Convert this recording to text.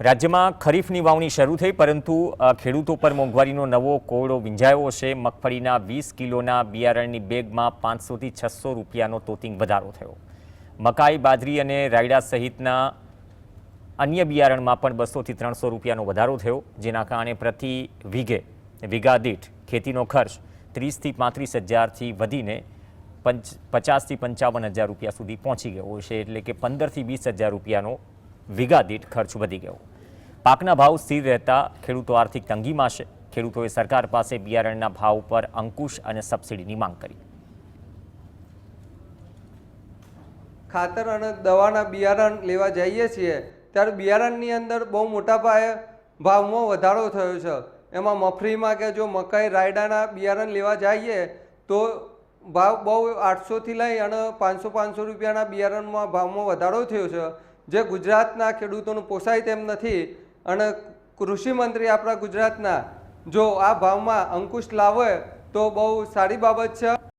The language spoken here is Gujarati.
રાજ્યમાં ખરીફની વાવણી શરૂ થઈ, પરંતુ ખેડૂતો પર મોંઘવારીનો નવો કોયડો વિંજાયો છે। મગફળીના 20 કિલોના બિયારણની બેગમાં 500 થી 600 રૂપિયાનો તોતિંગ વધારો થયો। મકાઈ, બાજરી અને રાયડા સહિતના અન્ય બિયારણમાં પણ 200 થી 300 રૂપિયાનો વધારો થયો, જેના કારણે પ્રતિ વીઘા દીઠ ખેતીનો ખર્ચ 30 થી 35 હજારથી વધીને 50 થી 55 હજાર રૂપિયા સુધી પહોંચી ગયો છે। એટલે કે 15 થી 20 હજાર રૂપિયાનો વીઘા દીઠ ખર્ચ વધી ગયો। પાકના ભાવ સ્થિર રહેતા ખેડૂતો આર્થિક તંગીમાં છે। ખેડૂતોએ સરકાર પાસે બિયારણના ભાવ પર અંકુશ અને સબસિડીની માંગ કરી। ખાતર અને દવાના બિયારણ લેવા જઈએ છીએ ત્યારે બિયારણની અંદર બહુ મોટા પાયે ભાવમાં વધારો થયો છે। એમાં મફરીમાં કે જો મકાઈ, રાયડાના બિયારણ લેવા જઈએ તો ભાવ બહુ 800થી લઈ અને 500 રૂપિયાના બિયારણમાં ભાવમાં વધારો થયો છે, જે ગુજરાતના ખેડૂતોનું પોસાય તેમ નથી। અને કૃષિ મંત્રી આપણા ગુજરાતના જો આ ભાવમાં અંકુશ લાવે તો બહુ સારી બાબત છે।